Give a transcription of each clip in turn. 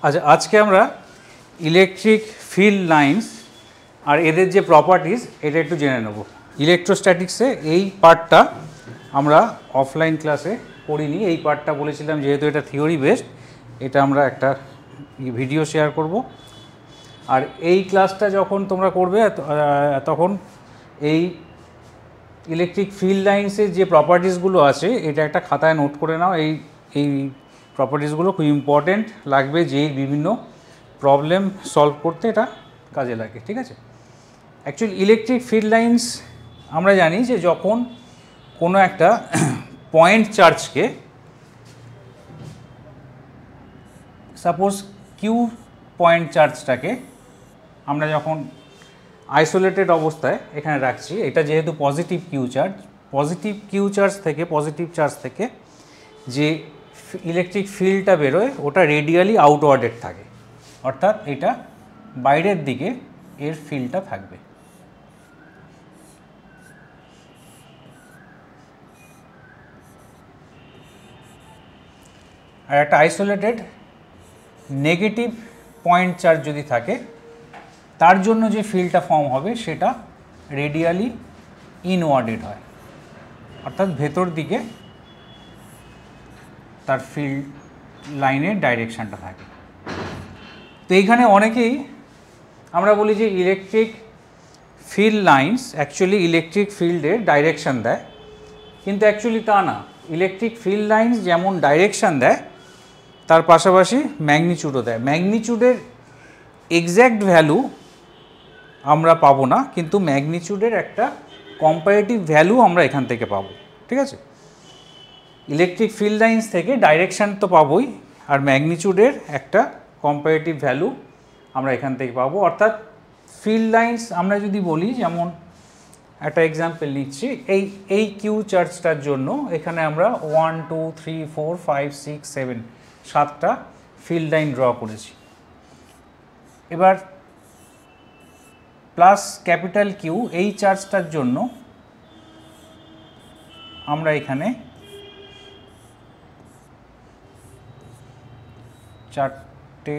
আচ্ছা, আজকে আমরা ইলেকট্রিক ফিল্ড লাইন্স আর এদের যে প্রপার্টিজ এটা একটু জেনে নেব। ইলেকট্রোস্ট্যাটিক্সে এই পার্টটা আমরা অফলাইন ক্লাসে করিনি। এই পার্টটা বলেছিলাম যেহেতু এটা থিওরি বেসড, এটা আমরা একটা ভিডিও শেয়ার করব। আর এই ক্লাসটা যখন তোমরা করবে তখন এই ইলেকট্রিক ফিল্ড লাইন্সের যে প্রপার্টিসগুলো আছে এটা একটা খাতায় নোট করে নাও। এই প্রপার্টিসগুলো খুব ইম্পর্টেন্ট লাগবে, যে বিভিন্ন প্রবলেম সলভ করতে এটা কাজে লাগে। ঠিক আছে, অ্যাকচুয়ালি ইলেকট্রিক ফিল্ড লাইন্স আমরা জানি যে যখন কোনো একটা পয়েন্ট চার্জকে, সাপোজ কিউ পয়েন্ট চার্জটাকে আমরা যখন আইসোলেটেড অবস্থায় এখানে রাখছি, এটা যেহেতু পজিটিভ কিউ চার্জ থেকে যে ইলেকট্রিক ফিল্ডটা বেরোয় ওটা রেডিয়ালি আউটওয়ার্ডেড থাকে, অর্থাৎ এটা বাইরের দিকে এর ফিল্ডটা থাকবে। আর একটা আইসোলেটেড নেগেটিভ পয়েন্ট চার্জ যদি থাকে তার জন্য যে ফিল্ডটা ফর্ম হবে সেটা রেডিয়ালি ইনওয়ার্ডেড হয়, অর্থাৎ ভেতর দিকে তার ফিল্ড লাইনের ডাইরেকশানটা থাকে। তো এইখানে অনেকেই আমরা বলি যে electric field lines actually electric ফিল্ডের ডাইরেকশান দেয়, কিন্তু অ্যাকচুয়ালি তা না। ইলেকট্রিক ফিল্ড লাইন্স যেমন ডাইরেকশান দেয় তার পাশাপাশি ম্যাগনিচিউডও দেয়। ম্যাগনিচিউডের এক্স্যাক্ট ভ্যালু আমরা পাবো না, কিন্তু ম্যাগনিচিউডের একটা কম্পারেটিভ ভ্যালু আমরা এখান থেকে পাবো। ঠিক আছে, ইলেকট্রিক ফিল্ড লাইন্স থেকে ডাইরেকশান তো পাবোই, আর ম্যাগনিচিউডের একটা কম্পারেটিভ ভ্যালু আমরা এখান থেকে পাবো। অর্থাৎ ফিল্ড লাইন্স আমরা যদি বলি, যেমন একটা এক্সাম্পল নিচ্ছি, এই কিউ চার্জটার জন্য এখানে আমরা 1 2 3 4 5 6 7 7টা ফিল্ড লাইন ড্র করেছি। এবার প্লাস ক্যাপিটাল কিউ এই চার্জটার জন্য আমরা এখানে 4টে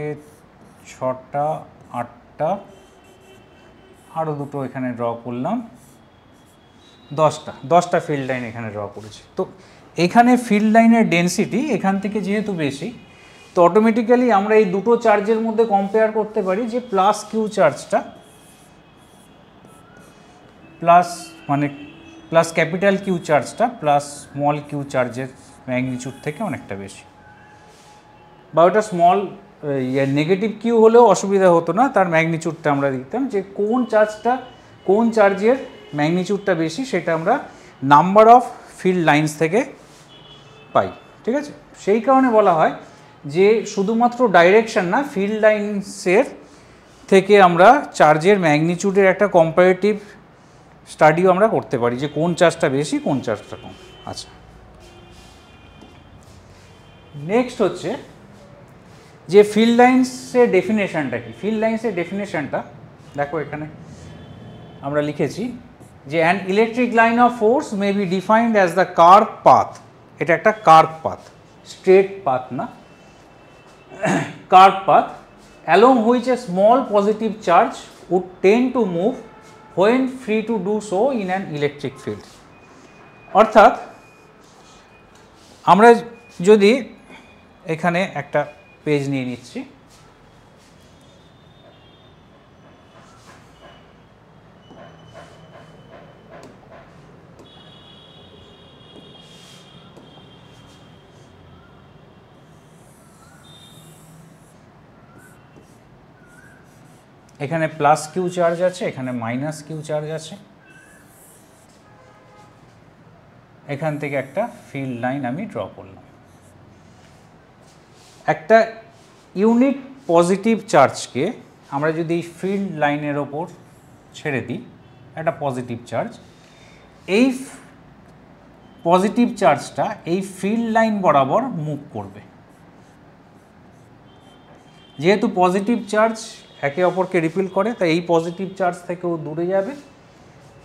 6টা 8টা আরও দুটো এখানে ড্র করলাম, 10টা ফিল্ড লাইন এখানে ড্র করেছি। তো এখানে ফিল্ড লাইনের ডেন্সিটি এখান থেকে যেহেতু বেশি, তো অটোমেটিক্যালি আমরা এই দুটো চার্জের মধ্যে কম্পেয়ার করতে পারি যে প্লাস কিউ চার্জটা প্লাস ক্যাপিটাল কিউ চার্জটা প্লাস স্মল কিউ চার্জের ম্যাগনিচিউড থেকে অনেকটা বেশি। বা ওটা স্মল নেগেটিভ কিউ হলেও অসুবিধা হতো না, তার ম্যাগনিচিউডটা আমরা দিতাম যে কোন চার্জের ম্যাগনিচিউডটা বেশি, সেটা আমরা নাম্বার অফ ফিল্ড লাইন্স থেকে পাই। ঠিক আছে, সেই কারণে বলা হয় যে শুধুমাত্র ডাইরেকশান না, ফিল্ড লাইন্সের থেকে আমরা চার্জের ম্যাগনিচিউডের একটা কম্পারেটিভ স্টাডিও আমরা করতে পারি, যে কোন চার্জটা বেশি কোন চার্জটা কম। আচ্ছা, নেক্সট হচ্ছে যে ফিল্ড লাইন্সের ডেফিনেশনটা কি। ফিল্ড লাইন্সের ডেফিনেশনটা দেখো, এখানে আমরা লিখেছি যে an electric line of force may be defined as the curve path. এটা একটা কার্ভ পাথ, স্ট্রেট পাথ না, curve path along which a small positive charge would tend to move when free to do so in an electric field. অর্থাৎ আমরা যদি এখানে একটা page নিয়ে নিচ্ছি, এখানে প্লাস কিউ চার্জ আছে, এখানে মাইনাস কিউ চার্জ আছে, এখান থেকে একটা ফিল্ড লাইন আমি ড্র করলাম। একটা ইউনিট পজিটিভ চার্জকে আমরা যদি ফিল্ড লাইনের ওপর ছেড়ে দিই, একটা পজিটিভ চার্জ, এই পজিটিভ চার্জটা এই ফিল্ড লাইন বরাবর মুভ করবে। যেহেতু পজিটিভ চার্জ একে অপরকে রিপিল করে, তাই এই পজিটিভ চার্জ থেকেও দূরে যাবে,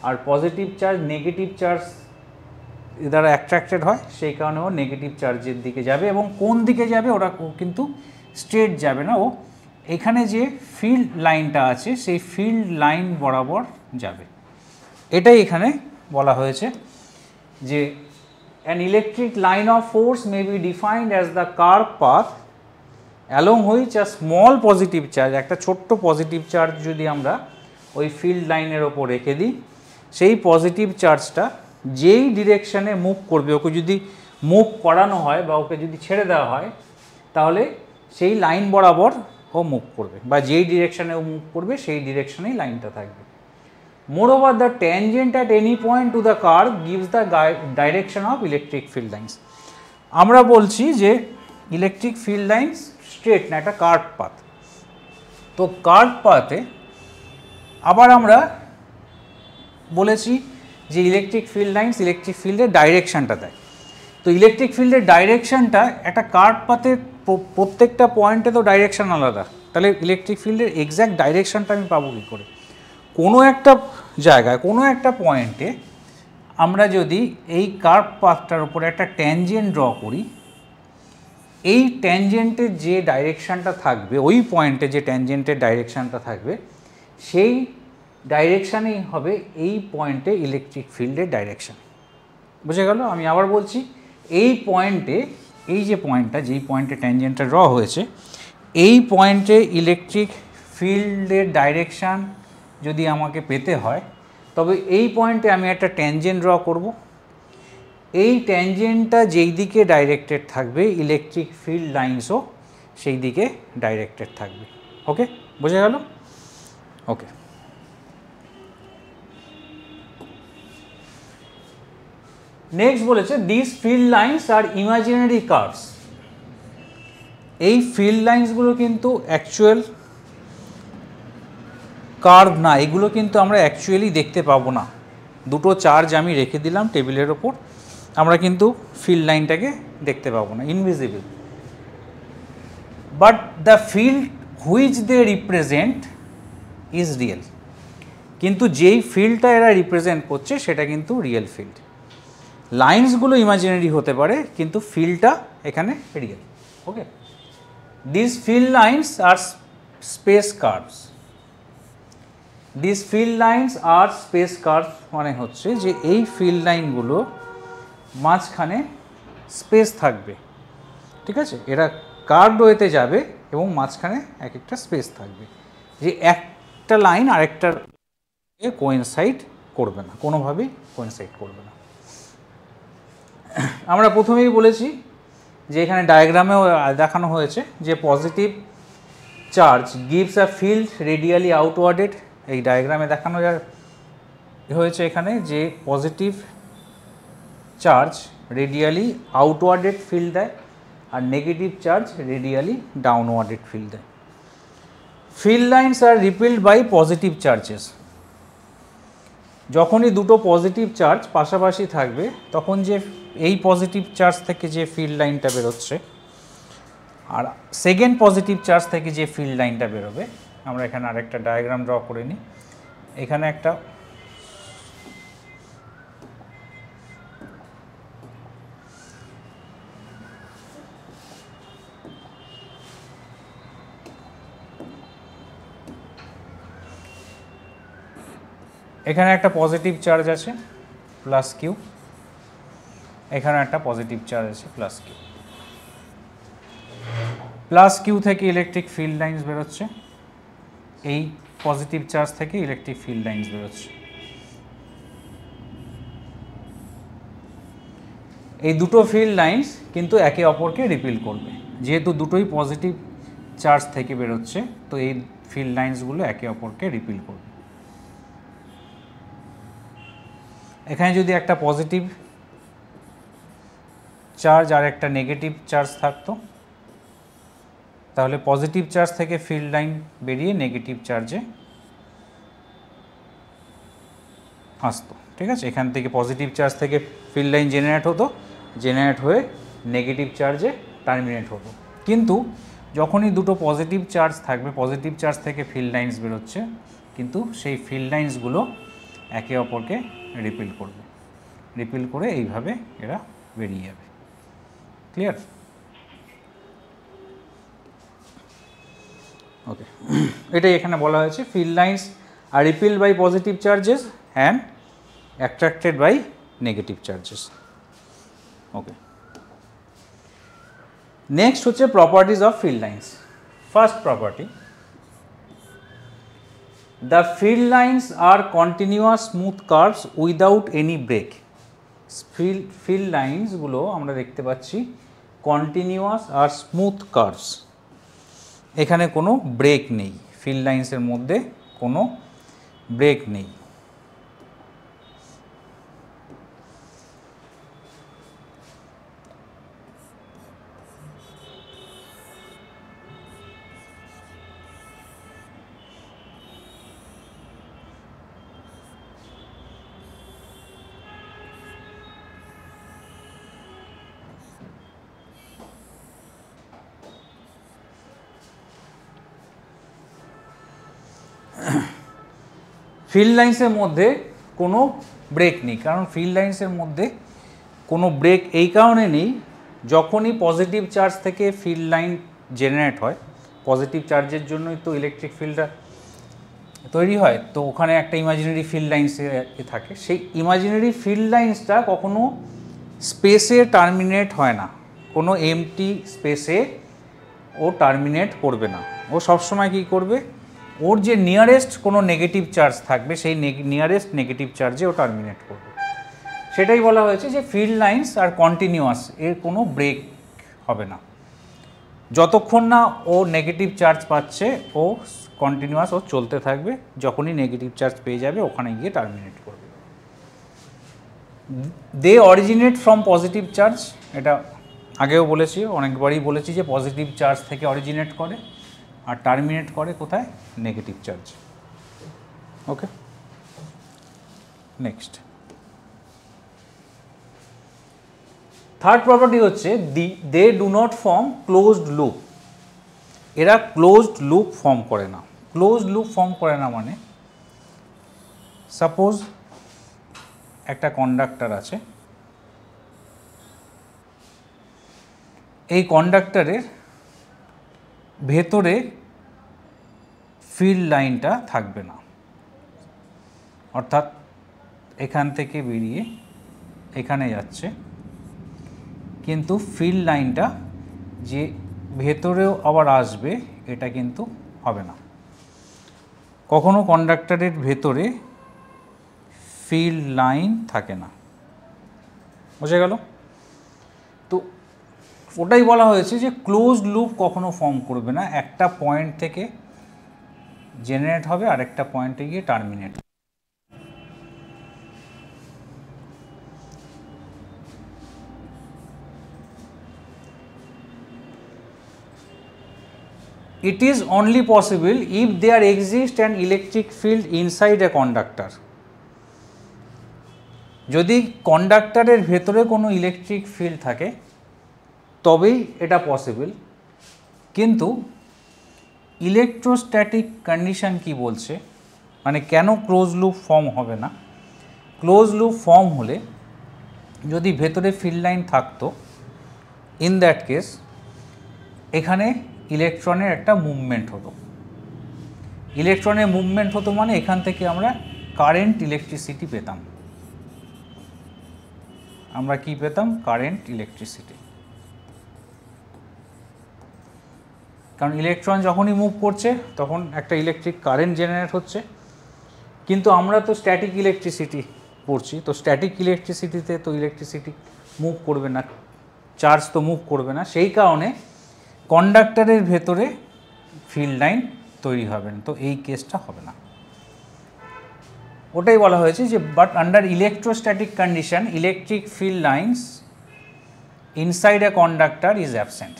আর পজিটিভ চার্জ নেগেটিভ চার্জ দ্বারা অ্যাট্রাক্টেড হয়, সেই কারণে ও নেগেটিভ চার্জের দিকে যাবে। এবং কোন দিকে যাবে ওরা কিন্তু স্ট্রেট যাবে না, ও এখানে যে ফিল্ড লাইনটা আছে সেই ফিল্ড লাইন বরাবর যাবে। এটাই এখানে বলা হয়েছে যে an electric line of force may be defined as the curved path along which a small positive charge, একটা ছোট্ট পজিটিভ চার্জ যদি আমরা ওই ফিল্ড লাইনের ওপর রেখে দিই, সেই পজিটিভ চার্জটা যেই ডিরেকশানে মুভ করবে, ওকে যদি মুভ করানো হয় বা ওকে যদি ছেড়ে দেওয়া হয়, তাহলে সেই লাইন বরাবর ও মুভ করবে, বা যেই ডিরেকশানে ও মুভ করবে সেই ডিরেকশানেই লাইনটা থাকবে। Moreover, the tangent at any point to the curve gives the direction of electric field lines. আমরা বলছি যে ইলেকট্রিক ফিল্ড লাইন্স স্ট্রেট না, একটা কার্ভ পাথ। তো কার্ভ পাথে আবার আমরা বলেছি যে ইলেকট্রিক ফিল্ড লাইন্স ইলেকট্রিক ফিল্ডের ডাইরেকশানটা দেয়। তো ইলেকট্রিক ফিল্ডের ডাইরেকশানটা একটা কার্ভ পাথের প্রত্যেকটা পয়েন্টে তো ডাইরেকশান আলাদা, তাহলে ইলেকট্রিক ফিল্ডের এক্স্যাক্ট ডাইরেকশানটা আমি পাবো কী করে? কোনো একটা জায়গায় কোনো একটা পয়েন্টে আমরা যদি এই কার্ভ পাথটার উপরে একটা ট্যানজেন্ট ড্র করি, এই ট্যানজেন্টের যে ডাইরেকশানটা থাকবে, ওই পয়েন্টে যে ট্যানজেন্টের ডাইরেকশানটা থাকবে, সেই ডাইরেকশানেই হবে এই পয়েন্টে ইলেকট্রিক ফিল্ডের ডাইরেকশান। বুঝে গেল? আমি আবার বলছি, এই পয়েন্টে, এই যে পয়েন্টটা, যেই পয়েন্টে ট্যানজেন্টটা ড্র হয়েছে, এই পয়েন্টে ইলেকট্রিক ফিল্ডের ডাইরেকশান যদি আমাকে পেতে হয়, তবে এই পয়েন্টে আমি একটা ট্যানজেন্ট ড্র করব। এই ট্যানজেন্টটা যেই দিকে ডাইরেক্টেড থাকবে, ইলেকট্রিক ফিল্ড লাইন্সও সেই দিকে ডাইরেক্টেড থাকবে। ওকে, বোঝা গেল? ওকে, নেক্সট বলেছে this field lines are imaginary curves. এই ফিল্ড লাইন্সগুলো কিন্তু অ্যাকচুয়াল কার্ভ না, এগুলো কিন্তু আমরা অ্যাকচুয়ালি দেখতে পাবো না। দুটো চার্জ আমি রেখে দিলাম টেবিলের ওপর, আমরা কিন্তু ফিল্ড লাইনটাকে দেখতে পাবো না, invisible. But the field which they represent is real. কিন্তু যেই ফিল্ডটা এরা রিপ্রেজেন্ট করছে সেটা কিন্তু রিয়েল ফিল্ড। লাইন্সগুলো ইমাজিনারি হতে পারে, কিন্তু ফিল্ডটা এখানে real. Okay, this field lines are space curves. This field lines are space curve মানে হচ্ছে যে এই ফিল্ড লাইনগুলো মাঝখানে স্পেস থাকবে, ঠিক আছে? এরা কার্ভড ওয়েতে যাবে এবং মাঝখানে এক একটা স্পেস থাকবে, যে একটা লাইন আরেকটার কোয়েনসাইড করবে না, কোনোভাবেই কোয়েনসাইড করবে না। আমরা প্রথমেই বলেছি যে এখানে ডায়াগ্রামেও দেখানো হয়েছে যে positive charge gives a field radially outwarded. এই ডায়াগ্রামে দেখানো হয়েছে এখানে যে positive charge radially outwarded field দেয় আর negative charge radially downwarded field দেয়। Field lines are repelled by positive charges. যখনই দুটো পজিটিভ চার্জ পাশাপাশি থাকবে, তখন যে এই পজিটিভ চার্জ থেকে যে ফিল্ড লাইনটা বেরোচ্ছে আর সেকেন্ড পজিটিভ চার্জ থেকে যে ফিল্ড লাইনটা বেরোবে, আমরা এখানে আরেকটা ডায়াগ্রাম ড্র করে নিই। এখানে একটা পজিটিভ চার্জ আছে প্লাস কিউ, এখানে একটা পজিটিভ চার্জ আছে প্লাস কিউ। প্লাস কিউ থেকে ইলেকট্রিক ফিল্ড লাইন্স বেরোচ্ছে, এই পজিটিভ চার্জ থেকে ইলেকট্রিক ফিল্ড লাইন্স বেরোচ্ছে। এই দুটো ফিল্ড লাইন্স কিন্তু একে অপরকে রিপিল করবে, যেহেতু দুটোই পজিটিভ চার্জ থেকে বেরোচ্ছে, তো এই ফিল্ড লাইন্সগুলো একে অপরকে রিপিল করবে। এখানে যদি একটা পজিটিভ চার্জ আর একটা নেগেটিভ চার্জ থাকতো, তাহলে পজিটিভ চার্জ থেকে ফিল্ড লাইন বেরিয়ে নেগেটিভ চার্জে আসতো, ঠিক আছে? এখান থেকে পজিটিভ চার্জ থেকে ফিল্ড লাইন জেনারেট হতো, জেনারেট হয়ে নেগেটিভ চার্জে টার্মিনেট হতো। কিন্তু যখনই দুটো পজিটিভ চার্জ থাকবে, পজিটিভ চার্জ থেকে ফিল্ড লাইন্স বেরোচ্ছে, কিন্তু সেই ফিল্ড লাইন্সগুলো একে অপরকে রিপিল করবে, রিপিল করে এইভাবে এরা বেরিয়ে যাবে। ক্লিয়ার? ওকে, এটাই এখানে বলা হয়েছে, field lines are repelled by positive charges and attracted by negative charges. Okay, next হচ্ছে properties of field lines. First property, the field lines are continuous smooth curves without any break. Field লাইন্সগুলো আমরা দেখতে পাচ্ছি continuous আর smooth curves, এখানে কোনো break নেই, field লাইন্সের মধ্যে কোনো ব্রেক নেই। ফিল্ড লাইন্সের মধ্যে কোনো ব্রেক নেই, কারণ ফিল্ড লাইন্সের মধ্যে কোনো ব্রেক এই কারণে নেই, যখনই পজিটিভ চার্জ থেকে ফিল্ড লাইন জেনারেট হয়, পজিটিভ চার্জের জন্যই তো ইলেকট্রিক ফিল্ডটা তৈরি হয়, তো ওখানে একটা ইমাজিনারি ফিল্ড লাইন্স থাকে, সেই ইমাজিনারি ফিল্ড লাইন্সটা কখনো স্পেসে টার্মিনেট হয় না, কোনো এমটি স্পেসে ও টার্মিনেট করবে না, ও সবসময় কী করবে, ওর যে নিয়ারেস্ট কোনো নেগেটিভ চার্জ থাকবে সেই নিয়ারেস্ট নেগেটিভ চার্জে ও টার্মিনেট করবে। সেটাই বলা হয়েছে যে ফিল্ড লাইন্স আর কন্টিনিউয়াস, এর কোনো ব্রেক হবে না, যতক্ষণ না ও নেগেটিভ চার্জ পাচ্ছে ও কন্টিনিউয়াস ও চলতে থাকবে, যখনই নেগেটিভ চার্জ পেয়ে যাবে ওখানে গিয়ে টার্মিনেট করবে। দে অরিজিনেট ফ্রম পজিটিভ চার্জ, এটা আগেও বলেছি, অনেকবারই বলেছি যে পজিটিভ চার্জ থেকে অরিজিনেট করে আর টার্মিনেট করে কোথায়, negative charge. Okay, next third property হচ্ছে they do not form closed loop. এরা ক্লোজড লুপ ফর্ম করে না। ক্লোজড লুপ ফর্ম করে না মানে, সাপোজ একটা কন্ডাক্টর আছে, এই কন্ডাক্টরের ভেতরে ফিল্ড লাইনটা থাকবে না, অর্থাৎ এখান থেকে বেরিয়ে এখানে যাচ্ছে, কিন্তু ফিল্ড লাইনটা যে ভেতরেও আবার আসবে এটা কিন্তু হবে না। কখনো কন্ডাক্টরের ভেতরে ফিল্ড লাইন থাকে না, বুঝে গেল? তো ওটাই বলা হয়েছে যে ক্লোজড লুপ কখনো ফর্ম করবে না, একটা পয়েন্ট থেকে জেনারেট হবে আর একটা পয়েন্টে গিয়ে terminate. It is only possible if there exists an electric field inside a conductor. যদি কন্ডাক্টরের ভেতরে কোনো ইলেকট্রিক ফিল্ড থাকে তবেই এটা পসিবল, কিন্তু ইলেকট্রোস্ট্যাটিক কন্ডিশন কি বলছে, মানে কেন ক্লোজ লুপ ফর্ম হবে না? ক্লোজ লুপ ফর্ম হলে যদি ভেতরে ফিল্ড লাইন থাকতো, ইন দ্যাট কেস এখানে ইলেকট্রনের একটা মুভমেন্ট হতো। ইলেকট্রনের মুভমেন্ট হতো মানে এখান থেকে আমরা কারেন্ট ইলেকট্রিসিটি পেতাম। আমরা কি পেতাম? Current electricity. কারণ ইলেকট্রন যখনই মুভ করছে তখন একটা ইলেকট্রিক কারেন্ট জেনারেট হচ্ছে, কিন্তু আমরা তো স্ট্যাটিক ইলেকট্রিসিটি পড়ছি, তো স্ট্যাটিক ইলেকট্রিসিটিতে তো ইলেকট্রিসিটি মুভ করবে না, চার্জ তো মুভ করবে না, সেই কারণে কন্ডাক্টরের ভেতরে ফিল্ড লাইন তৈরি হবে না, তো এই কেসটা হবে না। ওটাই বলা হয়েছে যে but under electrostatic condition electric field lines inside a conductor is absent.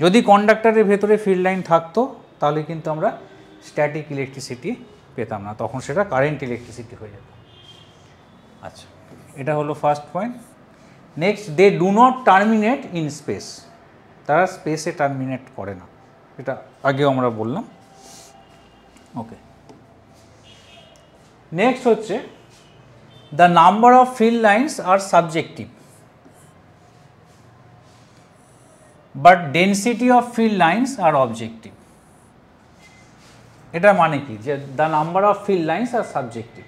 যদি কন্ডাক্টরের ভেতরে ফিল্ড লাইন থাকতো তাহলে কিন্তু আমরা স্ট্যাটিক ইলেকট্রিসিটি পেতাম না, তখন সেটা কারেন্ট ইলেকট্রিসিটি হয়ে যেত। আচ্ছা, এটা হলো first point. Next, they do not terminate in space. তারা স্পেসে টার্মিনেট করে না, এটা আগেও আমরা বললাম। ওকে, নেক্সট হচ্ছে the number of field lines are subjective but density of field lines are objective. এটা মানে কি, যে the number of field lines are subjective.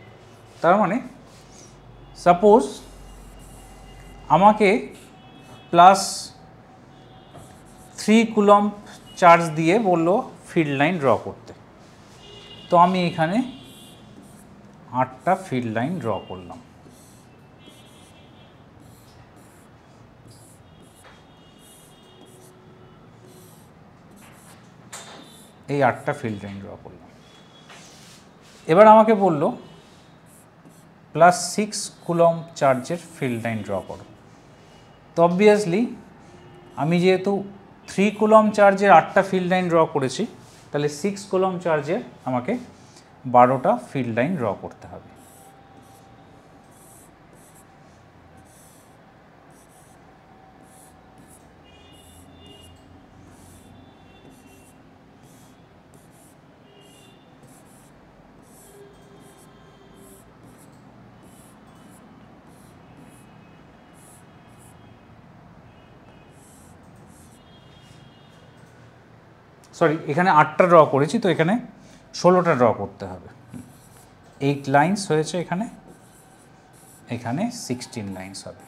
তার মানে সাপোজ আমাকে +3 কুলম্ব চার্জ দিয়ে বলল ফিল্ড লাইন ড্র করতে, তো আমি এখানে 8টা ফিল্ড লাইন ড্র করলাম। এই 8টা ফিল্ড লাইন ড্র করলাম। এবার আমাকে বলল +6 কুলম্ব চার্জের ফিল্ড লাইন ড্র করো। তো অবভিয়াসলি আমি যেহেতু 3 কুলম্ব চার্জের 8টা ফিল্ড লাইন ড্র করেছি, তাহলে 6 কুলম্ব চার্জের আমাকে 12টা ফিল্ড লাইন ড্র করতে হবে। সরি, এখানে 8টা ড্র করেছি, তো এখানে 16টা ড্র করতে হবে। 8 লাইন্স হয়েছে, এখানে 16 লাইন্স হবে।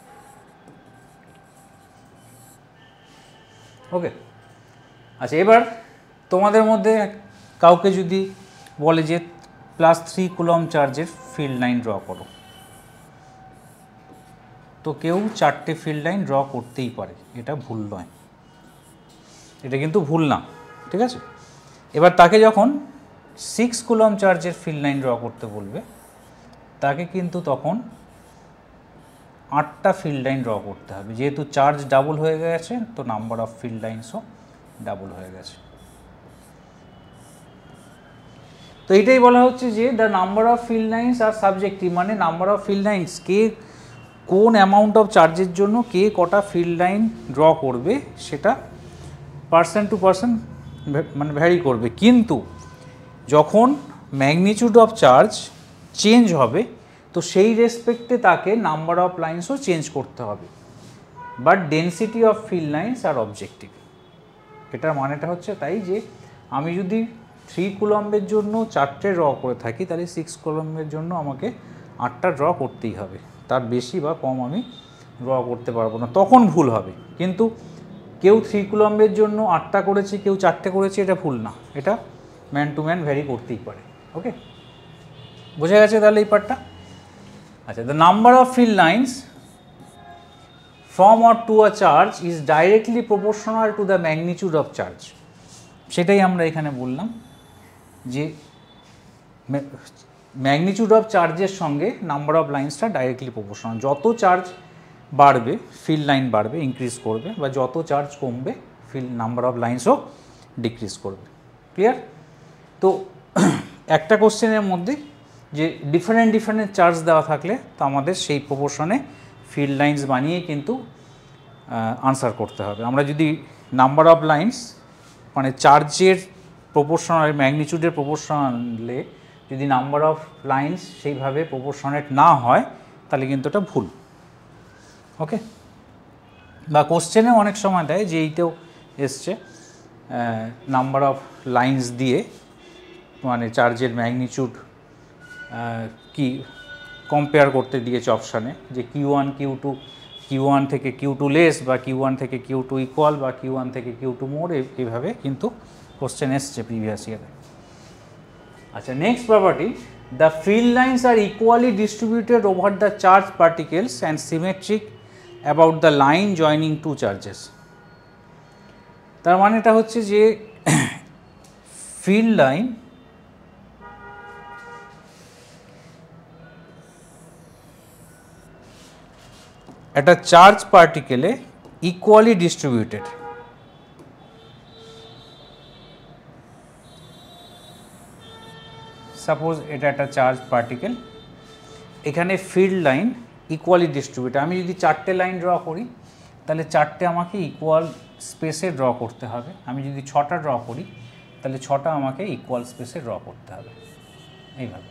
ওকে, আচ্ছা, এবার তোমাদের মধ্যে কাউকে যদি বলে যে +3 কুলম্ব চার্জের ফিল্ড লাইন ড্র করো, তো কেউ 4টে ফিল্ড লাইন ড্র করতেই পারে, এটা ভুল নয়, এটা কিন্তু ভুল না, ঠিক আছে। এবার তাকে যখন 6 কুলম্ব চার্জের ফিল্ড লাইন ড্র করতে বলবে, তাকে কিন্তু তখন 8টা ফিল্ড লাইন ড্র করতে হবে, যেহেতু চার্জ ডাবল হয়ে গেছে, তো নাম্বার অফ ফিল্ড লাইন্সও ডাবল হয়ে গেছে। তো এটাই বলা হচ্ছে যে the number of field lines are subjective, মানে নাম্বার অফ ফিল্ড লাইন্স, কে কোন অ্যামাউন্ট অফ চার্জের জন্য কে কটা ফিল্ড লাইন ড্র করবে, সেটা পার্সন টু পার্সন মানে ভ্যারি করবে। কিন্তু যখন ম্যাগনিটিউড অফ চার্জ চেঞ্জ হবে, তো সেই রেসপেক্টে তাকে নাম্বার অফ লাইন্সও চেঞ্জ করতে হবে। But density of field lines are objective, এটার মানেটা হচ্ছে তাই যে আমি যদি 3 কুলম্বের জন্য 4টে ড্র করে থাকি, তাহলে 6 কুলম্বের জন্য আমাকে 8টা ড্র করতেই হবে, তার বেশি বা কম আমি ড্র করতে পারবো না, তখন ভুল হবে। কিন্তু কেউ 3 কুলম্বের জন্য 8টা করেছে, কেউ 4টে করেছে, এটা ভুল না, এটা ম্যান টু ম্যান ভ্যারি করতেই পারে। ওকে, বোঝা গেছে তাহলে এই পার্টটা। আচ্ছা, the number of field lines from or to a charge is directly proportional to the magnitude of charge, সেটাই আমরা এখানে বললাম যে ম্যাগনিটিউড অফ চার্জের সঙ্গে নাম্বার অফ লাইন্সটা ডাইরেক্টলি প্রপোর্শনাল। যত চার্জ বাড়বে ফিল্ড লাইন বাড়বে, ইনক্রিজ করবে, বা যত চার্জ কমবে ফিল্ড নাম্বার অফ লাইন্সও ডিক্রিজ করবে। ক্লিয়ার? তো একটা কোশ্চেনের মধ্যে যে ডিফারেন্ট চার্জ দেওয়া থাকলে তো আমাদের সেই প্রপোর্শনে ফিল্ড লাইন্স বানিয়ে কিন্তু আনসার করতে হবে। আমরা যদি নাম্বার অফ লাইন্স মানে চার্জের প্রপোর্শনাল, ম্যাগনিটিউডের প্রপোর্শনালে যদি নাম্বার অফ লাইন্স সেইভাবে প্রপোর্শনেট না হয়, তাহলে কিন্তু এটা ভুল। ওকে, বা কোশ্চেনে অনেক সময় দেয় যে এইতেও এসছে নাম্বার অফ লাইন্স দিয়ে মানে চার্জের ম্যাগনিটিউড কি কম্পেয়ার করতে দিয়েছে অপশানে, যে Q1 Q2, Q1 থেকে Q2 লেস, বা Q1 থেকে Q2 ইকুয়াল, বা Q1 থেকে Q2 মোর, এইভাবে কিন্তু কোশ্চেন এসছে প্রিভিয়াস ইয়ারে। আচ্ছা, next property, the field lines are equally distributed over the charge particles and symmetric about the line joining two charges. তার মানেটা হচ্ছে যে ফিল্ড লাইন একটা চার্জ পার্টিকেলে ইকুয়ালি ডিস্ট্রিবিউটেড। সাপোজ এটা একটা চার্জ পার্টিকেল, এখানে ফিল্ড লাইন ইকুয়ালি ডিস্ট্রিবিউটেড। আমি যদি 4টে লাইন ড্র করি, তাহলে 4টে আমাকে ইকুয়াল স্পেসে ড্র করতে হবে। আমি যদি 6টা ড্র করি, তাহলে 6টা আমাকে ইকুয়াল স্পেসে ড্র করতে হবে, এইভাবে।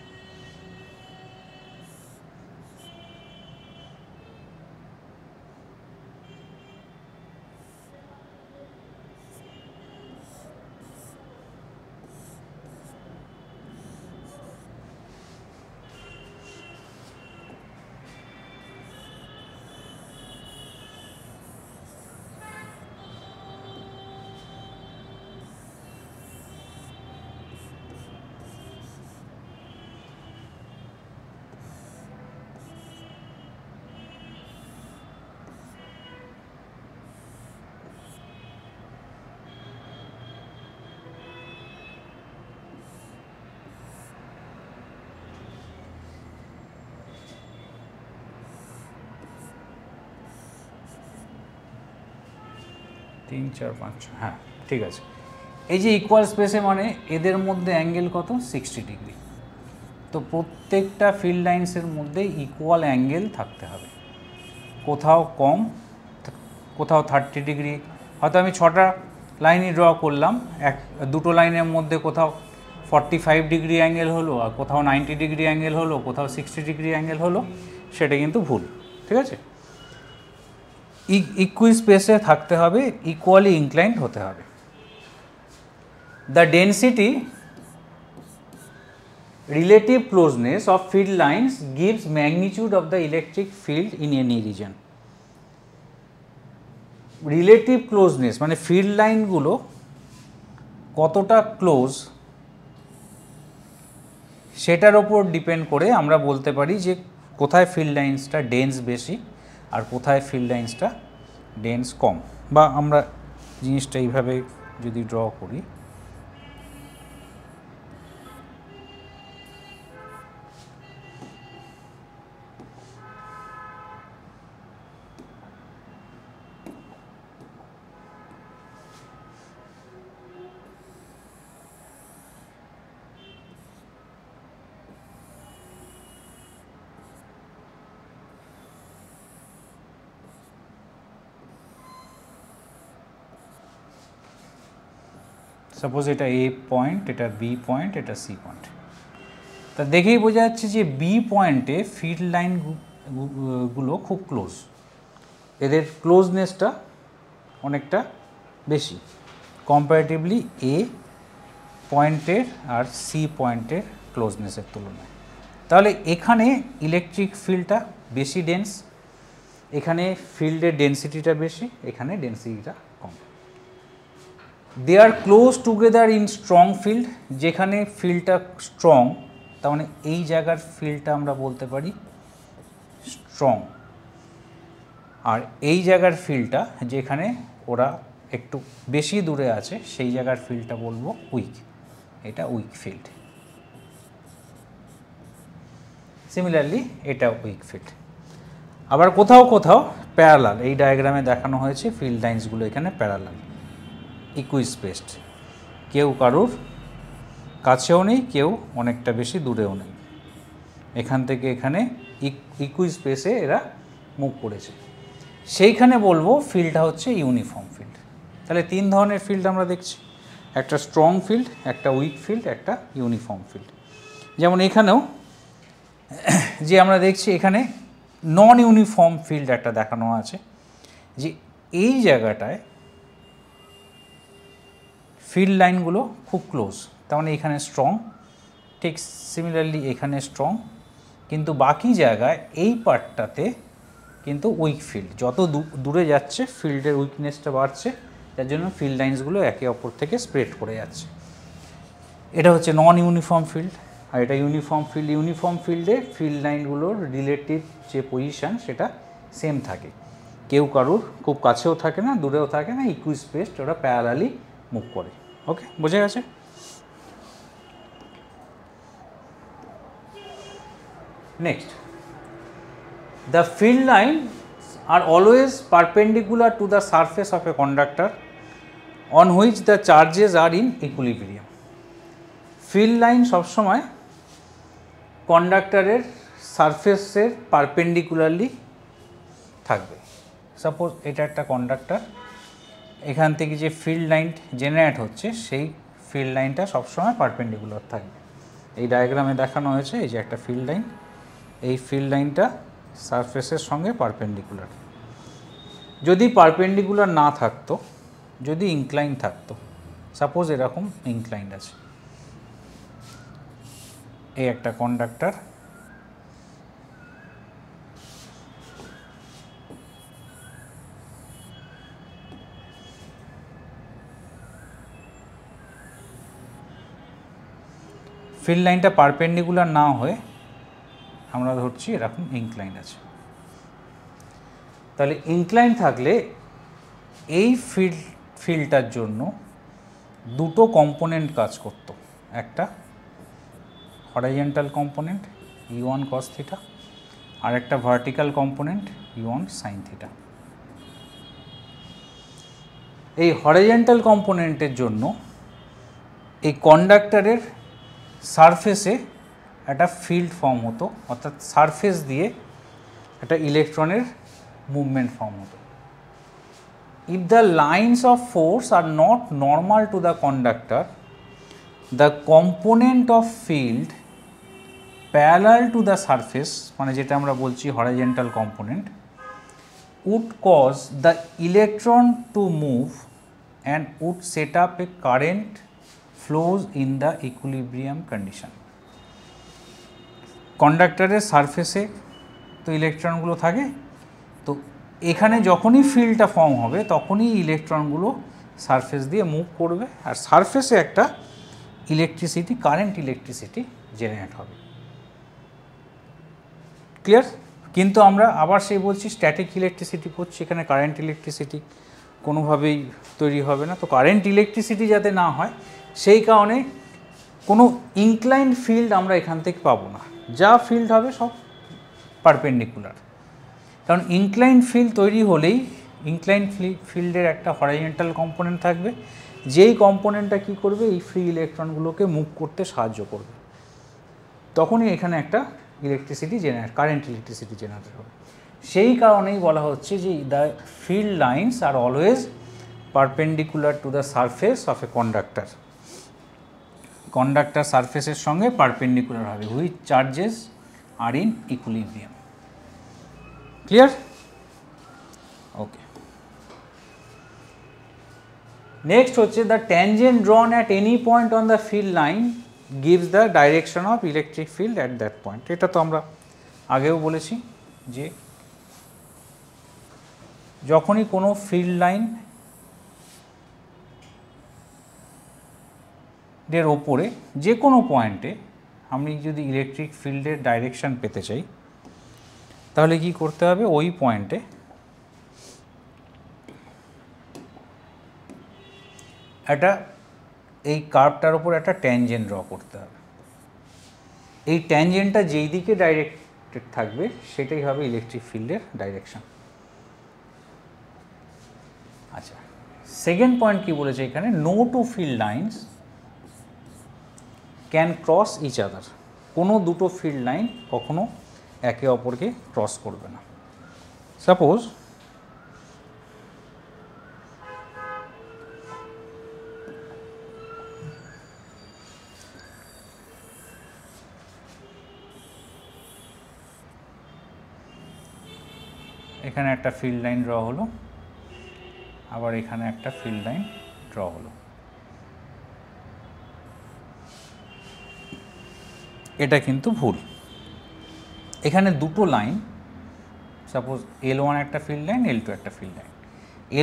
3 4 5 হ্যাঁ ঠিক আছে। এই যে ইকুয়াল স্পেসে মানে এদের মধ্যে অ্যাঙ্গেল কত 60 ডিগ্রি। তো প্রত্যেকটা ফিল্ড লাইন্সের মধ্যে ইকুয়াল অ্যাঙ্গেল থাকতে হবে, কোথাও কম কোথাও 30 ডিগ্রি। হয়তো আমি 6টা লাইনই ড্র করলাম, দুটো লাইনের মধ্যে কোথাও 45 ডিগ্রি অ্যাঙ্গেল হলো, আর কোথাও 90 ডিগ্রি অ্যাঙ্গেল হলো, কোথাও 60 ডিগ্রি অ্যাঙ্গেল হলো, সেটা কিন্তু ভুল। ঠিক আছে, ইকুই স্পেসে থাকতে হবে, ইকুয়ালি ইনক্লাইন্ড হতে হবে। The density relative closeness of field lines gives magnitude of the electric field in any region. Relative closeness মানে ফিল্ড লাইনগুলো কতটা ক্লোজ সেটার ওপর ডিপেন্ড করে আমরা বলতে পারি যে কোথায় ফিল্ড লাইন্সটা ডেন্স বেশি আর কোথায় ফিল্ড লাইন্সটা ডেন্স কম। বা আমরা জিনিসটা এইভাবে যদি ড্র করি, সাপোজ এটা এ পয়েন্ট, এটা বি পয়েন্ট, এটা সি পয়েন্ট। তা দেখেই বোঝা যাচ্ছে যে বি পয়েন্টে ফিল্ড লাইনগুলো খুব ক্লোজ, এদের ক্লোজনেসটা অনেকটা বেশি কম্পারেটিভলি এ পয়েন্টের আর সি পয়েন্টের ক্লোজনেসের তুলনায়। তাহলে এখানে ইলেকট্রিক ফিল্ডটা বেশি ডেন্স, এখানে ফিল্ডের ডেন্সিটিটা বেশি, এখানে ডেন্সিটিটা কম। They are close together in strong field, যেখানে ফিল্ডটা স্ট্রং তার মানে এই জায়গার ফিল্ডটা আমরা বলতে পারি স্ট্রং, আর এই জায়গার ফিল্ডটা যেখানে ওরা একটু বেশি দূরে আছে সেই জায়গার ফিল্ডটা বলবো উইক, এটা উইক ফিল্ড। সিমিলারলি এটা উইক ফিল্ড। আবার কোথাও কোথাও প্যারালাল, এই ডায়াগ্রামে দেখানো হয়েছে ফিল্ড লাইন্সগুলো এখানে প্যারালাল, ইকুই স্পেসড, কেউ কারুর কাছেও নেই, কেউ অনেকটা বেশি দূরেও নেই, এখান থেকে এখানে ইকুই স্পেসে এরা মুভ করেছে, সেইখানে বলবো ফিল্ডটা হচ্ছে ইউনিফর্ম ফিল্ড। তাহলে 3 ধরনের ফিল্ড আমরা দেখছি, একটা স্ট্রং ফিল্ড, একটা উইক ফিল্ড, একটা ইউনিফর্ম ফিল্ড। যেমন এখানেও যে আমরা দেখছি এখানে নন ইউনিফর্ম ফিল্ড একটা দেখানো আছে, যে এই জায়গাটায় ফিল্ড লাইনগুলো খুব ক্লোজ, তার মানে এখানে স্ট্রং, ঠিক সিমিলারলি এখানে স্ট্রং, কিন্তু বাকি জায়গায় এই পার্টটাতে কিন্তু উইক ফিল্ড, যত দূরে যাচ্ছে ফিল্ডের উইকনেসটা বাড়ছে, যার জন্য ফিল্ড লাইন্সগুলো একে অপর থেকে স্প্রেড করে যাচ্ছে। এটা হচ্ছে নন ইউনিফর্ম ফিল্ড, আর এটা ইউনিফর্ম ফিল্ড। ইউনিফর্ম ফিল্ডে ফিল্ড লাইনগুলোর রিলেটিভ যে পজিশান সেটা সেম থাকে, কেউ কারুর খুব কাছেও থাকে না, দূরেও থাকে না, ইকুই স্পেসড, ওরা প্যারালালি মুভ করে। ওকে, বোঝা গেছে? Next, the field lines are always perpendicular to the surface of a conductor on which the charges are in equilibrium. Field line সবসময় কন্ডাক্টরের সারফেসের পারপেন্ডিকুলারলি থাকবে। সাপোজ এটা একটা কন্ডাক্টর, এখান থেকে যে ফিল্ড লাইন জেনারেট হচ্ছে সেই ফিল্ড লাইনটা সবসময় পারপেন্ডিকুলার থাকবে। এই ডায়াগ্রামে দেখানো হয়েছে, এই যে একটা ফিল্ড লাইন, এই ফিল্ড লাইনটা সারফেসের সঙ্গে পারপেন্ডিকুলার। যদি পারপেন্ডিকুলার না থাকতো, যদি ইনক্লাইন থাকতো, সাপোজ এরকম ইনক্লাইন্ড আছে, এই একটা কন্ডাক্টর, ফিল্ড লাইনটা পারপেন্ডিকুলার না হয়ে আমরা ধরছি এরকম ইনক্লাইন আছে। তাহলে ইনক্লাইন থাকলে এই ফিল্ডটার জন্য দুটো কম্পোনেন্ট কাজ করত, একটা horizontal component U1 cos theta আর একটা vertical component U1 sin theta. এই হরিজন্টাল কম্পোনেন্টের জন্য এই কন্ডাক্টরের সারফেসে একটা ফিল্ড ফর্ম হতো, অর্থাৎ সারফেস দিয়ে একটা ইলেকট্রনের মুভমেন্ট ফর্ম হতো। If the lines of force are not normal to the conductor, the component of field parallel to the surface, মানে যেটা আমরা বলছি horizontal component, would cause the electron to move and would set up a current flows in the equilibrium condition. কন্ডাক্টরের সারফেসে তো ইলেকট্রনগুলো থাকে, তো এখানে যখনই ফিল্ডটা ফর্ম হবে তখনই ইলেকট্রনগুলো সারফেস দিয়ে মুভ করবে আর সারফেসে একটা ইলেকট্রিসিটি, কারেন্ট ইলেকট্রিসিটি জেনারেট হবে। ক্লিয়ার? কিন্তু আমরা আবার সেই বলছি স্ট্যাটিক ইলেকট্রিসিটি করছি, এখানে কারেন্ট ইলেকট্রিসিটি কোনোভাবেই তৈরি হবে না। তো কারেন্ট ইলেকট্রিসিটি যাতে না হয় সেই কারণে কোনো ইনক্লাইন্ড ফিল্ড আমরা এখান থেকে পাবো না, যা ফিল্ড হবে সব পারপেন্ডিকুলার। কারণ ইনক্লাইন্ড ফিল্ড তৈরি হলেই ইনক্লাইন্ড ফিল্ডের একটা হরাইজন্টাল কম্পোনেন্ট থাকবে, যেই কম্পোনেন্টটা কী করবে এই ফ্রি ইলেকট্রনগুলোকে মুভ করতে সাহায্য করবে, তখনই এখানে একটা electricity generate, current electricity generate হবে। সেই কারণেই বলা হচ্ছে যে the field lines are always perpendicular to the surface of a conductor. Conductor সারফেসের সঙ্গে পারপেন্ডিকুলার হবে, which charges are in equilibrium. Clear? Okay. Next হচ্ছে the tangent drawn at any point on the field line gives the direction of electric field at that point. এটা তো আমরা আগেও বলেছি যে যখনই কোনো ফিল্ড লাইন এর ওপরে যে কোনো পয়েন্টে আমি যদি ইলেকট্রিক ফিল্ডের ডাইরেকশন পেতে চাই তাহলে কি করতে হবে, ওই পয়েন্টে একটা এই কার্ভটার ওপর একটা ট্যানজেন্ট ড্র করতে হবে। এই ট্যানজেন্টটা যেই দিকে ডাইরেক্টেড থাকবে সেটাই হবে ইলেকট্রিক ফিল্ডের ডাইরেকশন। আচ্ছা, সেকেন্ড পয়েন্ট কি বলেছে এখানে, no two field lines can cross each other. কোনো দুটো ফিল্ড লাইন কখনো একে অপরকে ক্রস করবে না। সাপোজ এখানে একটা ফিল্ড লাইন ড্র হলো, আবার এখানে একটা ফিল্ড লাইন ড্র হলো। এটা কিন্তু ভুল। এখানে দুটো লাইন, সাপোজ L1 একটা ফিল্ড লাইন, L2 একটা ফিল্ড লাইন,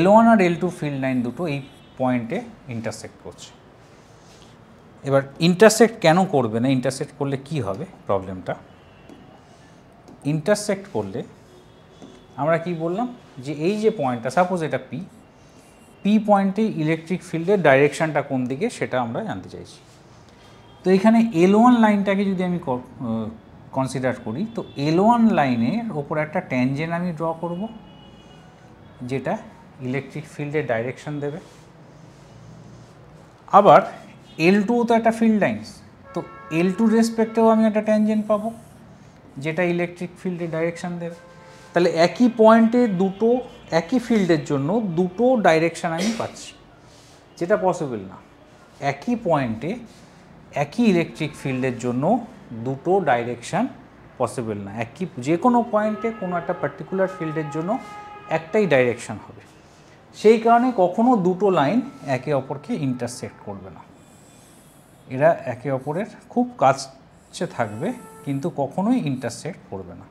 L1 আর L2 ফিল্ড লাইন দুটো এই পয়েন্টে ইন্টারসেক্ট করছে। এবার ইন্টারসেক্ট কেন করবে না, ইন্টারসেক্ট করলে কি হবে প্রবলেমটা, ইন্টারসেক্ট করলে আমরা কি বললাম যে এই যে পয়েন্টটা, সাপোজ এটা পি পয়েন্টে ইলেকট্রিক ফিল্ডের ডাইরেকশানটা কোন দিকে সেটা আমরা জানতে চাইছি। তো এখানে L1 লাইনটাকে যদি আমি কনসিডার করি, তো L1 লাইনের ওপর একটা ট্যানজেন্ট আমি ড্র করব যেটা ইলেকট্রিক ফিল্ডের ডাইরেকশন দেবে। আবার L2 তো একটা ফিল্ড লাইন্স, তো L2 রেসপেক্টেও আমি একটা ট্যানজেন্ট পাবো যেটা ইলেকট্রিক ফিল্ডের ডাইরেকশন দেবে। তাহলে একই পয়েন্টে দুটো, একই ফিল্ডের জন্য দুটো ডাইরেকশান আমি পাচ্ছি, যেটা পসিবল না। একই পয়েন্টে একই ইলেকট্রিক ফিল্ডের জন্য দুটো ডাইরেকশান পসিবল না। একই যে কোনো পয়েন্টে কোনো একটা পার্টিকুলার ফিল্ডের জন্য একটাই ডাইরেকশান হবে। সেই কারণে কখনো দুটো লাইন একে অপরকে ইন্টারসেক্ট করবে না, এরা একে অপরের খুব কাছে থাকবে কিন্তু কখনোই ইন্টারসেক্ট করবে না।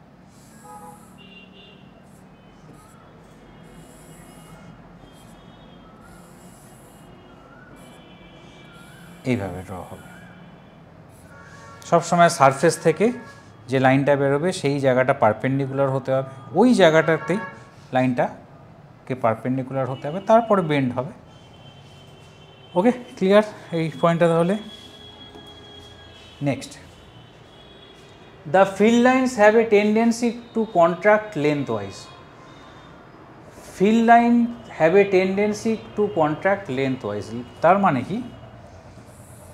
এইভাবে ড্র হবে। সবসময় সারফেস থেকে যে লাইনটা বেরোবে সেই জায়গাটা পারপেন্ডিকুলার হতে হবে, ওই জায়গাটাতেই লাইনটাকে পারপেন্ডিকুলার হতে হবে, তারপরে বেন্ড হবে। ওকে, ক্লিয়ার এই পয়েন্টটা তাহলে? Next, the field lines have a tendency to contract lengthwise. Field line have a tendency to contract lengthwise. তার মানে কি,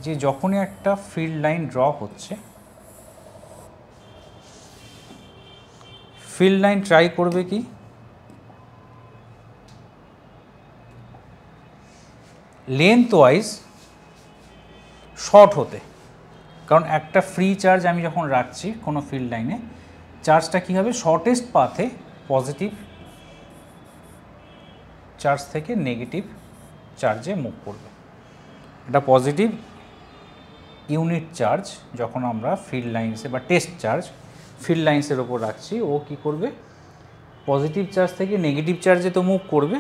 যে যখনই একটা ফিল্ড লাইন ড্র হচ্ছে, ফিল্ড লাইন ট্রাই করবে কি লেন্থ ওয়াইজ শর্ট হতে। কারণ একটা ফ্রি চার্জ আমি যখন রাখছি কোনো ফিল্ড লাইনে, চার্জটা কী হবে, শর্টেস্ট পাথে পজিটিভ চার্জ থেকে নেগেটিভ চার্জে মুভ করবে। এটা পজিটিভ ইউনিট চার্জ যখন আমরা ফিল্ড লাইন্সে বা টেস্ট চার্জ ফিল্ড লাইন্সের ওপর রাখছি, ও কি করবে, পজিটিভ চার্জ থেকে নেগেটিভ চার্জে তো মুভ করবে,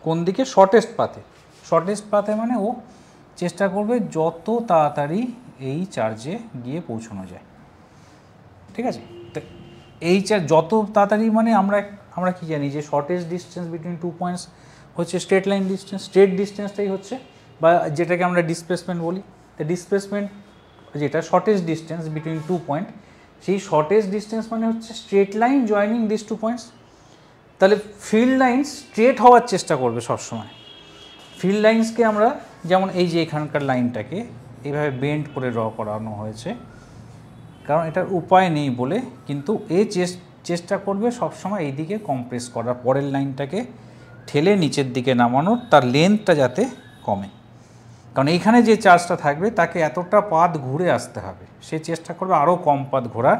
কোন দিকে, শর্টেস্ট পাথে। শর্টেস্ট পাথে মানে ও চেষ্টা করবে যত তাড়াতাড়ি এই চার্জে গিয়ে পৌঁছানো যায়, ঠিক আছে। তো এই চার্জ যত তাড়াতাড়ি মানে আমরা কি জানি যে শর্টেস্ট ডিস্টেন্স বিটুইন 2 পয়েন্টস হচ্ছে স্ট্রেট লাইন ডিস্টেন্স। স্ট্রেট ডিস্টেন্সটাই হচ্ছে, বা যেটাকে আমরা ডিসপ্লেসমেন্ট বলি, তো ডিসপ্লেসমেন্ট যেটা শর্টেস্ট ডিস্টেন্স বিটুইন 2 পয়েন্ট, সেই শর্টেস্ট ডিস্টেন্স মানে হচ্ছে straight line joining this 2 points. তাহলে ফিল্ড লাইন্স স্ট্রেট হওয়ার চেষ্টা করবে সবসময়। ফিল্ড লাইন্সকে আমরা যেমন এই যে এখানকার লাইনটাকে এইভাবে বেন্ড করে ড্র করানো হয়েছে, কারণ এটার উপায় নেই বলে, কিন্তু চেষ্টা করবে সবসময় এই দিকে কম্প্রেস করার, পরের লাইনটাকে ঠেলে নিচের দিকে নামানোর, তার লেন্থটা যাতে কমে। কারণ এইখানে যে চার্জটা থাকবে তাকে এতটা পাথ ঘুরে আসতে হবে, সে চেষ্টা করবে আরও কম পাথ ঘোরার,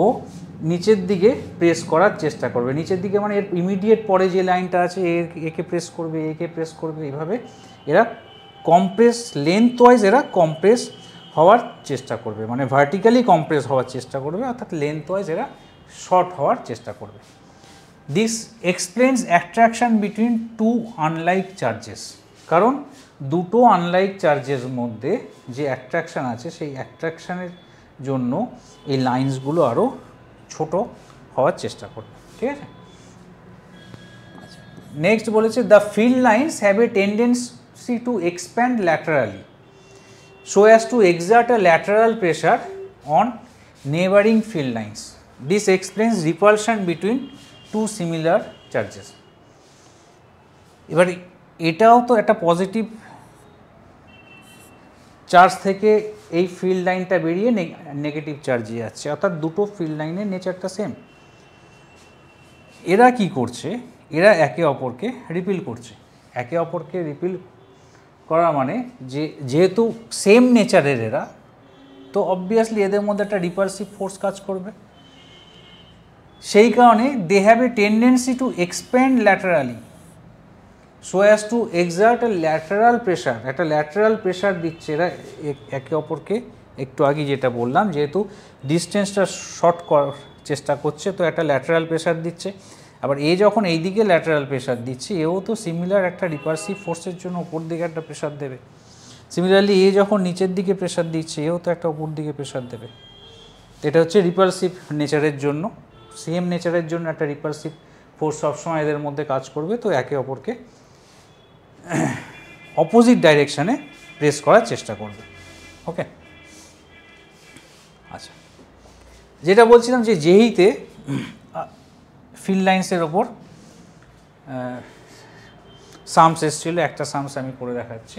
ও নিচের দিকে প্রেস করার চেষ্টা করবে। নিচের দিকে মানে এর ইমিডিয়েট পরে যে লাইনটা আছে একে প্রেস করবে, একে প্রেস করবে, এইভাবে এরা কম্প্রেস, লেন্থ ওয়াইজ এরা কম্প্রেস হওয়ার চেষ্টা করবে, মানে ভার্টিক্যালি কম্প্রেস হওয়ার চেষ্টা করবে, অর্থাৎ লেন্থ ওয়াইজ এরা শর্ট হওয়ার চেষ্টা করবে। This explains attraction between two unlike charges. কারণ দুটো আনলাইক চার্জের মধ্যে যে অ্যাট্রাকশান আছে, সেই অ্যাট্রাকশানের জন্য এই লাইন্সগুলো আরও ছোট হওয়ার চেষ্টা করবে, ঠিক আছে। আচ্ছা, নেক্সট বলেছে the field lines have a tendency to expand laterally so as to exert a lateral pressure on neighboring field lines. This explains repulsion between two similar charges. এবার এটাও তো একটা পজিটিভ চার্জ থেকে এই ফিল্ড লাইনটা বেরিয়ে negative চার্জে যাচ্ছে, অর্থাৎ দুটো ফিল্ড লাইনের নেচারটা সেম। এরা কি করছে, এরা একে অপরকে রিপিল করছে। একে অপরকে রিপিল করা মানে যেহেতু সেম নেচারের এরা, তো অবভিয়াসলি এদের মধ্যে একটা রিপালসিভ ফোর্স কাজ করবে। সেই কারণে they have a tendency to expand laterally so as to exert a lateral pressure. একটা ল্যাটারাল প্রেশার দিচ্ছে এরা একে অপরকে। একটু আগে যেটা বললাম, যেহেতু ডিস্টেন্সটা শর্ট করার চেষ্টা করছে, তো একটা ল্যাটারাল প্রেশার দিচ্ছে। আবার এ যখন এই দিকে ল্যাটারাল প্রেশার দিচ্ছে, এও তো সিমিলার একটা রিপালসিভ ফোর্সের জন্য উপর দিকে একটা প্রেশার দেবে। সিমিলারলি এ যখন নিচের দিকে প্রেশার দিচ্ছে, এও তো একটা উপর দিকে প্রেশার দেবে। এটা হচ্ছে রিপালসিভ নেচারের জন্য, সেম নেচারের জন্য একটা রিপালসিভ ফোর্স সবসময় এদের মধ্যে কাজ করবে। তো একে অপরকে অপোজিট ডাইরেকশানে প্রেস করার চেষ্টা করবে। ওকে, আচ্ছা, যেটা বলছিলাম যে যেহিতে ফিল্ড লাইন্সের ওপর সামস এসেছিল, একটা সামস আমি করে দেখাচ্ছি।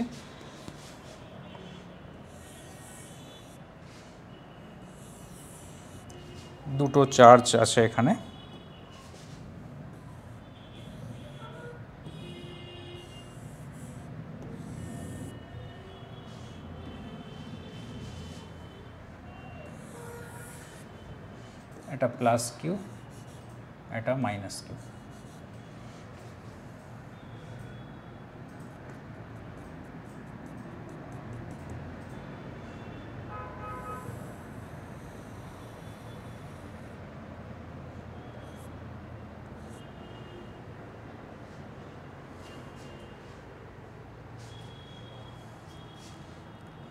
দুটো চার্জ আছে এখানে, এটা প্লাস কিউ, এটা মাইনাস কিউ।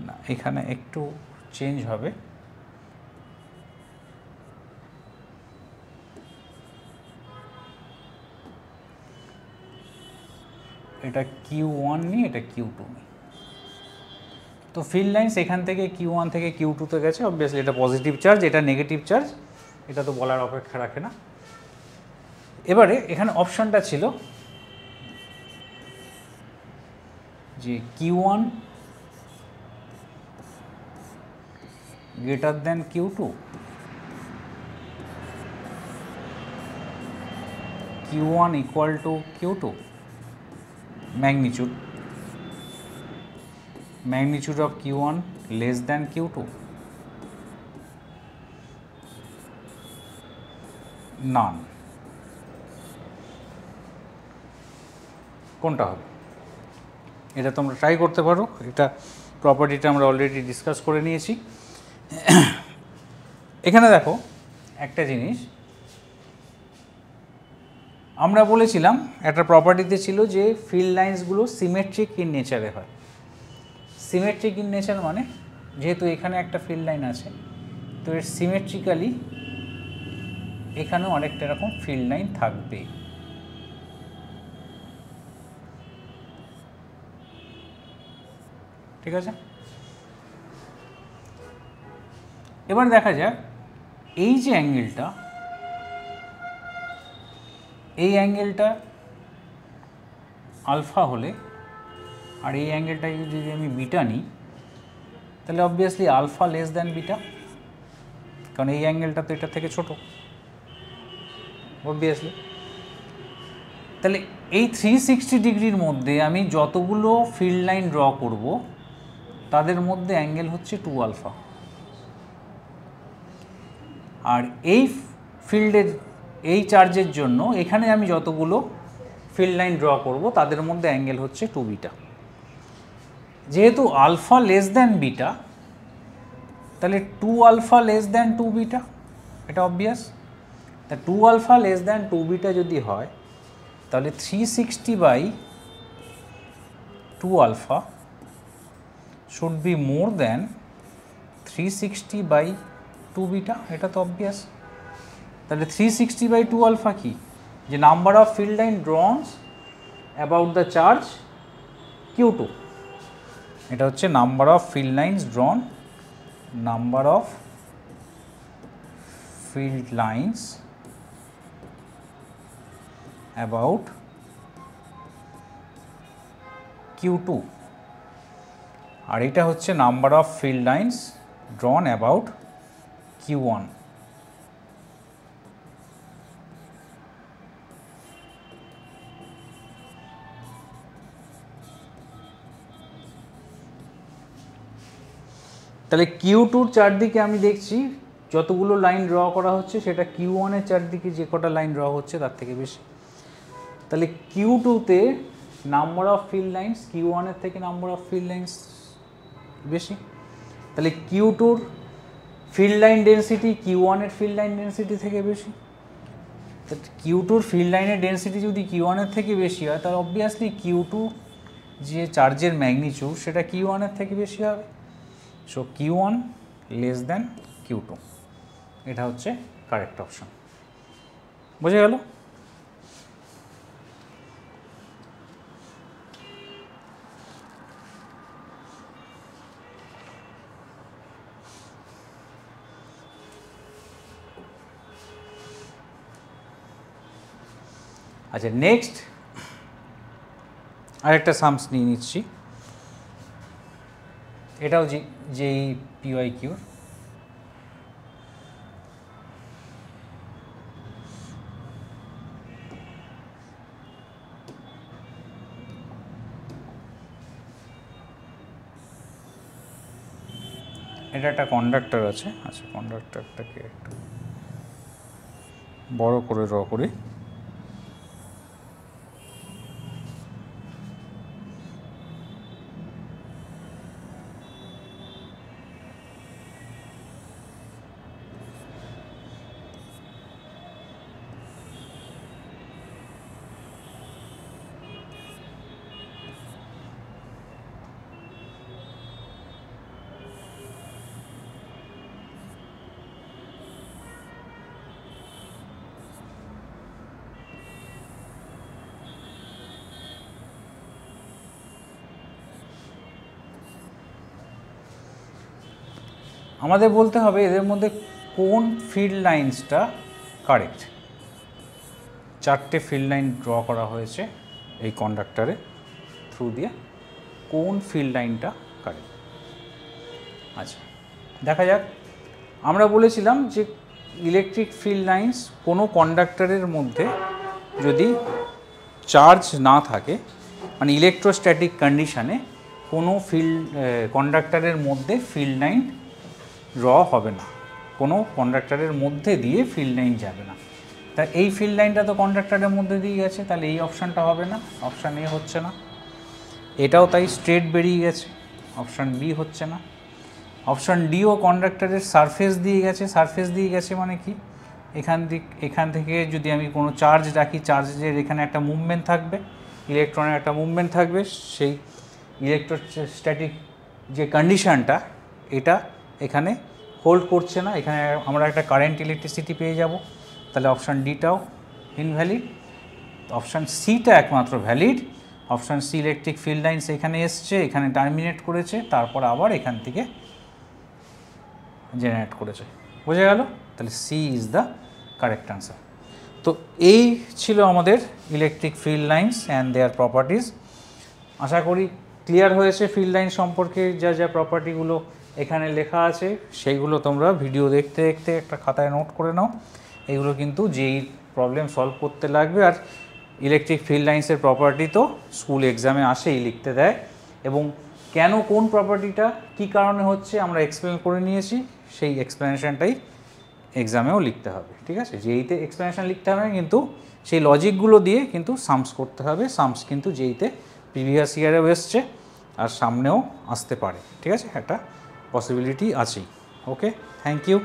না, এখানে একটু চেঞ্জ হবে। এটা Q1 নিই, এটা Q2 নিই। তো ফিল্ড লাইন্স এখান থেকে Q1 থেকে Q2 তে গেছে, অবভিয়াসলি এটা পজিটিভ চার্জ, এটা নেগেটিভ চার্জ, এটা তো বলার অপেক্ষা রাখে না। এবারে এখানে অপশানটা ছিল যে Q1 greater than Q2, Q1 equal to Q2, magnitude of Q1 less than Q2, none. কোনটা হবে? এটা তোমরা ট্রাই করতে পারো, এটা প্রপার্টিটা আমরা অলরেডি ডিসকাস করে নিয়েছি। এখানে দেখো একটা জিনিস আমরা বলেছিলাম, একটা প্রপার্টিতে ছিল যে ফিল্ড লাইন্সগুলো সিমেট্রিক ইন নেচারে হয়। সিমেট্রিক ইন নেচার মানে যেহেতু এখানে একটা ফিল্ড লাইন আছে, তো এর সিমেট্রিক্যালি এখানেও অনেকটা এরকম ফিল্ড লাইন থাকবে। ঠিক আছে, এবার দেখা যাক এই যে অ্যাঙ্গেলটা, এই অ্যাঙ্গেলটা আলফা হলে আর এই অ্যাঙ্গেলটাকে যদি আমি বিটা নিই, তাহলে obviously alpha less than beta, কারণ এই অ্যাঙ্গেলটা তো এটার থেকে ছোট অবভিয়াসলি। তাহলে এই 360 ডিগ্রির মধ্যে আমি যতগুলো ফিল্ড লাইন ড্র করব তাদের মধ্যে অ্যাঙ্গেল হচ্ছে 2 আলফা, আর এই ফিল্ডের এই চার্জের জন্য এখানে আমি যতগুলো ফিল্ড লাইন ড্র করব তাদের মধ্যে অ্যাঙ্গেল হচ্ছে 2 বিটা। যেহেতু আলফা লেস দ্যান বিটা, তাহলে 2 আলফা লেস দ্যান 2 বিটা, এটা অবভিয়াস। তা 2 আলফা লেস দ্যান 2 বিটা যদি হয়, তাহলে 360/2 alpha should be more than 360/2 beta, এটা তো অবভিয়াস। তাহলে 360/2 আলফা কি? যে number of field line drawns about the charge Q2, এটা হচ্ছে number of field lines drawn, number of field lines about Q2, আর এটা হচ্ছে number of field lines drawn about Q1। তাহলে Q2-র চারদিকে আমি দেখছি যতগুলো লাইন ড্র করা হচ্ছে সেটা Q1-এর চারদিকে যে কটা লাইন ড্র হচ্ছে তার থেকে বেশি। তাহলে Q2-তে নাম্বার অফ ফিল্ড লাইন্স Q1-এর থেকে নাম্বার অফ ফিল্ড লাইন্স বেশি। তাহলে Q2-র ফিল্ড লাইন ডেন্সিটি Q1-এর ফিল্ড লাইন ডেন্সিটি থেকে বেশি। Q2-র ফিল্ড লাইনের ডেন্সিটি যদি Q1-এর থেকে বেশি হয়, তাহলে অবভিয়াসলি Q2 যে চার্জের ম্যাগনিটিউড সেটা Q1-এর থেকে বেশি হবে। So Q1 less than Q2, এটা হচ্ছে কারেক্ট অপশন। বুঝে গেল? আচ্ছা, নেক্সট আরেকটা সামস নিয়ে নিচ্ছি, এটাও যেই PYQ। এটা একটা কন্ডাক্টর আছে। আচ্ছা, কন্ডাক্টরটাকে একটু বড় করে ড্র করি। আমাদের বলতে হবে এদের মধ্যে কোন ফিল্ড লাইন্সটা কারেক্ট। চারটে ফিল্ড লাইন ড্র করা হয়েছে এই কন্ডাক্টরে থ্রু দিয়ে। কোন ফিল্ড লাইনটা কারেক্ট। আচ্ছা দেখা যাক, আমরা বলেছিলাম যে ইলেকট্রিক ফিল্ড লাইন্স কোনো কন্ডাক্টরের মধ্যে যদি চার্জ না থাকে, মানে ইলেকট্রোস্ট্যাটিক কন্ডিশানে কোনো কন্ডাক্টরের মধ্যে ফিল্ড লাইন ড্র হবে না, কোনো কন্ডাক্টরের মধ্যে দিয়ে ফিল্ড লাইন যাবে না। তা এই ফিল্ড লাইনটা তো কন্ডাক্টরের মধ্যে দিয়ে গেছে, তাহলে এই অপশানটা হবে না, অপশান এ হচ্ছে না। এটাও তাই স্ট্রেট বেরিয়ে গেছে, অপশান বি হচ্ছে না। অপশান ডিও কন্ডাক্টরের সারফেস দিয়ে গেছে, সারফেস দিয়ে গেছে মানে কি, এখান থেকে যদি আমি কোনো চার্জ রাখি, চার্জের এখানে একটা মুভমেন্ট থাকবে, ইলেকট্রনের একটা মুভমেন্ট থাকবে, সেই ইলেকট্রোস্ট্যাটিক যে কন্ডিশানটা এটা এখানে হোল্ড করছে না, এখানে আমরা একটা কারেন্ট ইলেকট্রিসিটি পেয়ে যাব। তাহলে অপশান ডিটাও ইনভ্যালিড, অপশান সিটা একমাত্র valid. Option C electric field lines এখানে এসছে, এখানে টার্মিনেট করেছে, তারপর আবার এখান থেকে জেনারেট করেছে। বোঝা গেল? তাহলে C is the correct answer. তো এই ছিল আমাদের electric field lines and their properties. আশা করি ক্লিয়ার হয়েছে ফিল্ড লাইন সম্পর্কে যা যা প্রপার্টিগুলো এখানে লেখা আছে সেইগুলো তোমরা ভিডিও দেখতে দেখতে একটা খাতায় নোট করে নাও। এগুলো কিন্তু যেই প্রবলেম সলভ করতে লাগবে। আর ইলেকট্রিক ফিল্ড লাইন্সের প্রপার্টি তো স্কুল এক্সামে আসেই, লিখতে দেয়, এবং কেন কোন প্রপার্টিটা কী কারণে হচ্ছে আমরা এক্সপ্লেন করে নিয়েছি, সেই এক্সপ্লেনেশনটাই এক্সামেও লিখতে হবে। ঠিক আছে, যেইতে এক্সপ্লেনেশন লিখতে হবে না, কিন্তু সেই লজিকগুলো দিয়ে কিন্তু সামস করতে হবে। সামস কিন্তু যেইতে প্রিভিয়াস ইয়ারেও এসছে আর সামনেও আসতে পারে। ঠিক আছে, একটা পসিবিলিটি আছেই। ওকে, থ্যাংক ইউ।